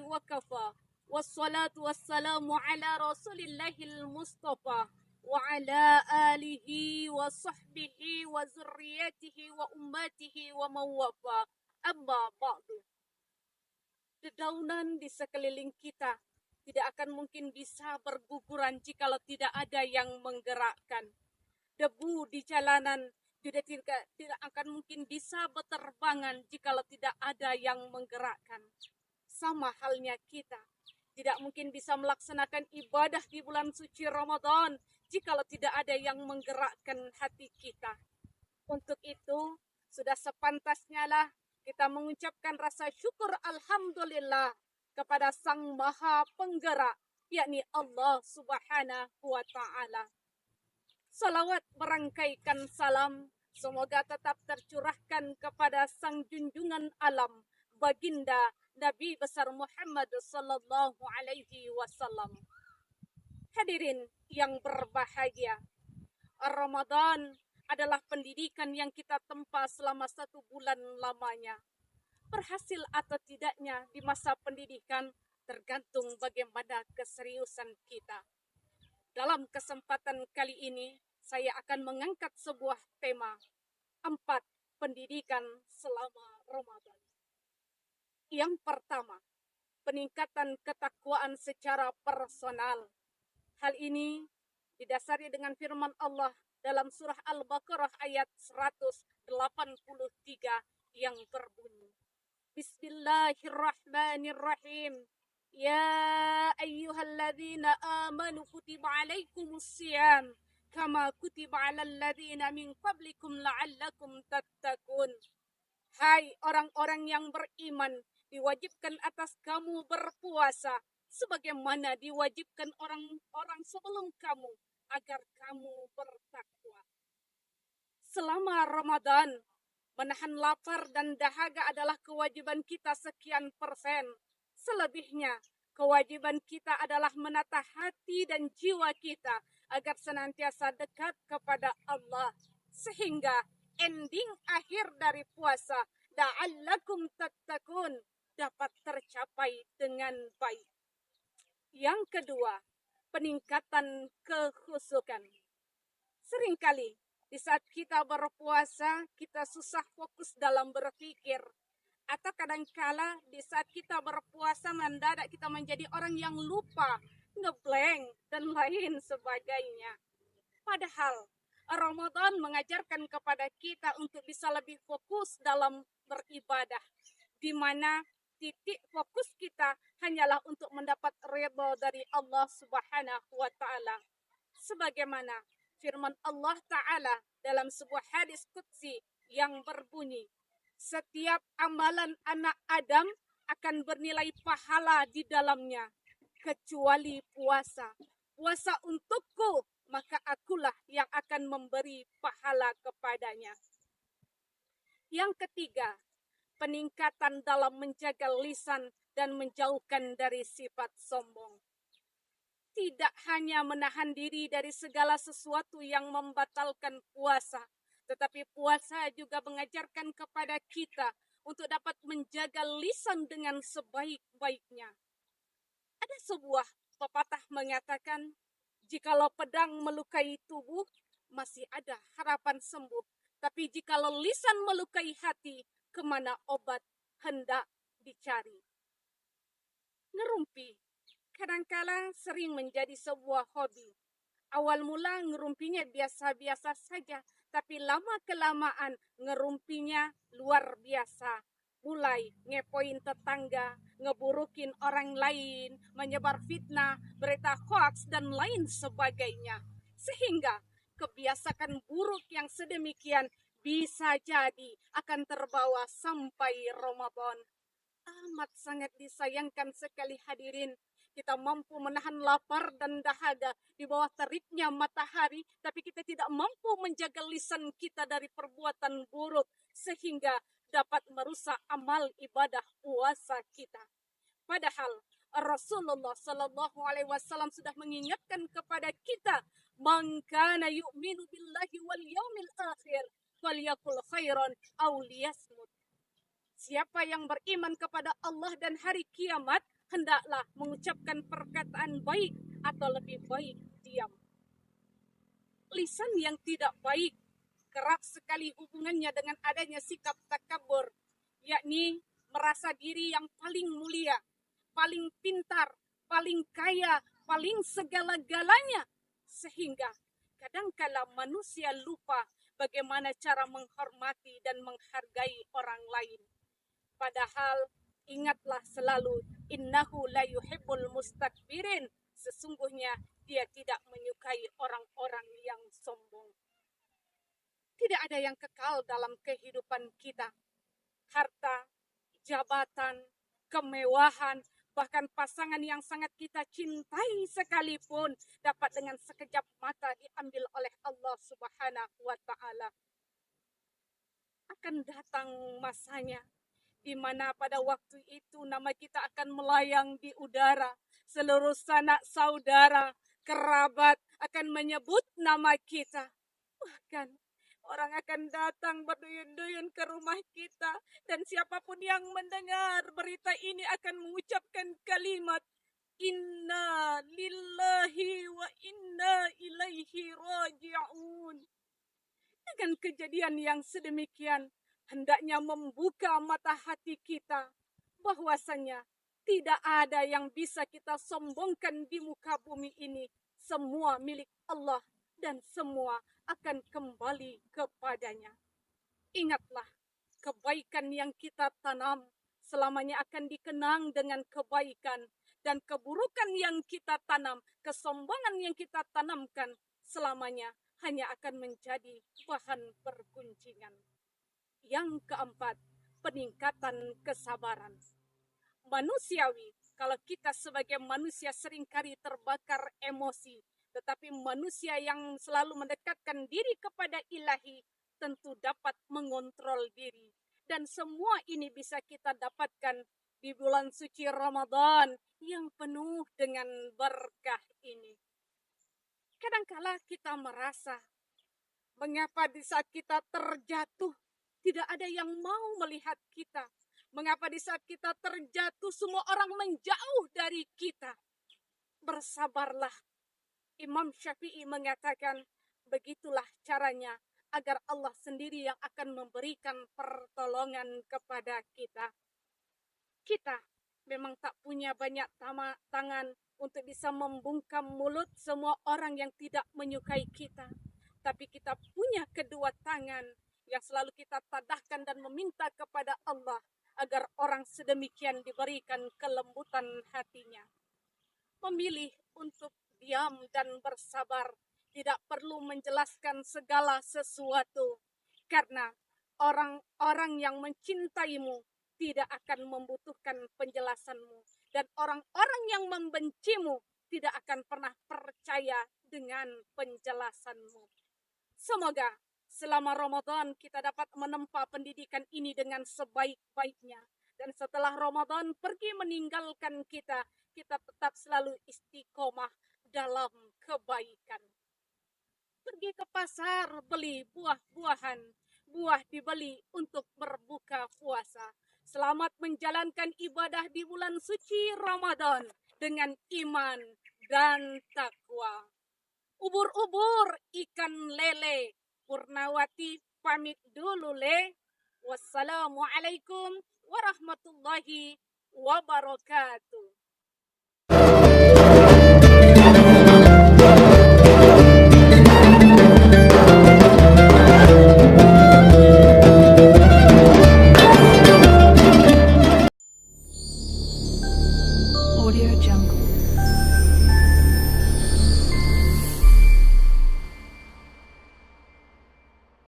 وكفى والصلاة والسلام على رسول الله المصطفى وعلى آله وصحبه وذريته وأمته ومن وفى أما بعد. Dedaunan di sekeliling kita tidak akan mungkin bisa berguguran jikalau tidak ada yang menggerakkan. Debu di jalanan juga tidak akan mungkin bisa berterbangan jikalau tidak ada yang menggerakkan. Sama halnya kita, tidak mungkin bisa melaksanakan ibadah di bulan suci Ramadan jikalau tidak ada yang menggerakkan hati kita. Untuk itu, sudah sepantasnya lah kita mengucapkan rasa syukur alhamdulillah kepada Sang Maha Penggerak, yakni Allah Subhanahu wa Ta'ala. Salawat merangkaikan salam semoga tetap tercurahkan kepada Sang Junjungan Alam, Baginda Nabi besar Muhammad sallallahu alaihi wasallam. Hadirin yang berbahagia, Ramadan adalah pendidikan yang kita tempa selama 1 bulan lamanya. Berhasil atau tidaknya di masa pendidikan tergantung bagaimana keseriusan kita. Dalam kesempatan kali ini, saya akan mengangkat sebuah tema, 4 pendidikan selama Ramadan. Yang pertama, peningkatan ketakwaan secara personal. Hal ini didasari dengan firman Allah dalam surah Al-Baqarah ayat 183 yang berbunyi, Bismillahirrahmanirrahim. Ya ayyuhalladzina amanu kutiba alaikumusiyam kama kutiba alal ladzina min qablikum la'allakum tattaqun. Hai orang-orang yang beriman, diwajibkan atas kamu berpuasa sebagaimana diwajibkan orang-orang sebelum kamu agar kamu bertakwa. Selama Ramadan, menahan lapar dan dahaga adalah kewajiban kita sekian persen. Selebihnya, kewajiban kita adalah menata hati dan jiwa kita agar senantiasa dekat kepada Allah. Sehingga ending akhir dari puasa, la'allakum tattaqun, dapat tercapai dengan baik. Yang kedua, peningkatan kekhusyukan. Seringkali di saat kita berpuasa, kita susah fokus dalam berpikir. Atau kadangkala di saat kita berpuasa mendadak kita menjadi orang yang lupa, ngeblank, dan lain sebagainya. Padahal Ramadan mengajarkan kepada kita untuk bisa lebih fokus dalam beribadah, di mana titik fokus kita hanyalah untuk mendapat ridha dari Allah Subhanahu wa Ta'ala. Sebagaimana firman Allah Ta'ala dalam sebuah hadis qudsi yang berbunyi, setiap amalan anak Adam akan bernilai pahala di dalamnya, kecuali puasa. Puasa untukku, maka akulah yang akan memberi pahala kepadanya. Yang ketiga, peningkatan dalam menjaga lisan dan menjauhkan dari sifat sombong. Tidak hanya menahan diri dari segala sesuatu yang membatalkan puasa, tetapi puasa juga mengajarkan kepada kita untuk dapat menjaga lisan dengan sebaik-baiknya. Ada sebuah pepatah mengatakan, jikalau pedang melukai tubuh, masih ada harapan sembuh. Tapi jikalau lisan melukai hati, kemana obat hendak dicari. Ngerumpi kadangkala sering menjadi sebuah hobi. Awal mula ngerumpinya biasa-biasa saja, tapi lama-kelamaan ngerumpinya luar biasa. Mulai ngepoin tetangga, ngeburukin orang lain, menyebar fitnah, berita hoaks, dan lain sebagainya. Sehingga kebiasaan buruk yang sedemikian bisa jadi akan terbawa sampai Ramadan. Amat sangat disayangkan sekali hadirin. Kita mampu menahan lapar dan dahaga di bawah teriknya matahari, tapi kita tidak mampu menjaga lisan kita dari perbuatan buruk sehingga dapat merusak amal ibadah puasa kita. Padahal Rasulullah Sallallahu Alaihi Wasallam sudah mengingatkan kepada kita, "Man kana yu'minu billahi wal yaumil akhir, falyakul khairan aw liyasmut." Siapa yang beriman kepada Allah dan hari kiamat, hendaklah mengucapkan perkataan baik atau lebih baik diam. Lisan yang tidak baik kerap sekali hubungannya dengan adanya sikap takabur, yakni merasa diri yang paling mulia, paling pintar, paling kaya, paling segala-galanya. Sehingga kadangkala manusia lupa bagaimana cara menghormati dan menghargai orang lain. Padahal ingatlah selalu, innahu la yuhibbul mustakbirin. Sesungguhnya dia tidak menyukai orang-orang yang sombong. Tidak ada yang kekal dalam kehidupan kita. Harta, jabatan, kemewahan, bahkan pasangan yang sangat kita cintai sekalipun dapat dengan sekejap mata diambil oleh Allah Subhanahu wa taala. Akan datang masanya di mana pada waktu itu nama kita akan melayang di udara. Seluruh sanak saudara, kerabat akan menyebut nama kita. Bahkan orang akan datang berduyun-duyun ke rumah kita. Dan siapapun yang mendengar berita ini akan mengucapkan kalimat, Inna lillahi wa inna ilaihi raji'un. Dengan kejadian yang sedemikian, hendaknya membuka mata hati kita bahwasanya tidak ada yang bisa kita sombongkan di muka bumi ini. Semua milik Allah dan semua akan kembali kepadanya. Ingatlah, kebaikan yang kita tanam selamanya akan dikenang dengan kebaikan, dan keburukan yang kita tanam, kesombongan yang kita tanamkan selamanya hanya akan menjadi bahan perguncingan. Yang keempat, peningkatan kesabaran. Manusiawi, kalau kita sebagai manusia seringkali terbakar emosi, tetapi manusia yang selalu mendekatkan diri kepada Ilahi tentu dapat mengontrol diri. Dan semua ini bisa kita dapatkan di bulan suci Ramadan yang penuh dengan berkah ini. Kadangkala kita merasa, mengapa di saat kita terjatuh tidak ada yang mau melihat kita? Mengapa di saat kita terjatuh semua orang menjauh dari kita? Bersabarlah. Imam Syafi'i mengatakan, begitulah caranya agar Allah sendiri yang akan memberikan pertolongan kepada kita. Kita memang tak punya banyak tangan untuk bisa membungkam mulut semua orang yang tidak menyukai kita. Tapi kita punya kedua tangan yang selalu kita tadahkan dan meminta kepada Allah agar orang sedemikian diberikan kelembutan hatinya. Memilih untuk diam dan bersabar, tidak perlu menjelaskan segala sesuatu, karena orang-orang yang mencintaimu tidak akan membutuhkan penjelasanmu, dan orang-orang yang membencimu tidak akan pernah percaya dengan penjelasanmu. Semoga selama Ramadan kita dapat menempa pendidikan ini dengan sebaik-baiknya. Dan setelah Ramadan pergi meninggalkan kita, kita tetap selalu istiqomah dalam kebaikan. Pergi ke pasar, beli buah-buahan. Buah dibeli untuk berbuka puasa. Selamat menjalankan ibadah di bulan suci Ramadan dengan iman dan takwa. Ubur-ubur ikan lele. Purnawati pamit dulu le. Wassalamualaikum warahmatullahi wabarakatuh.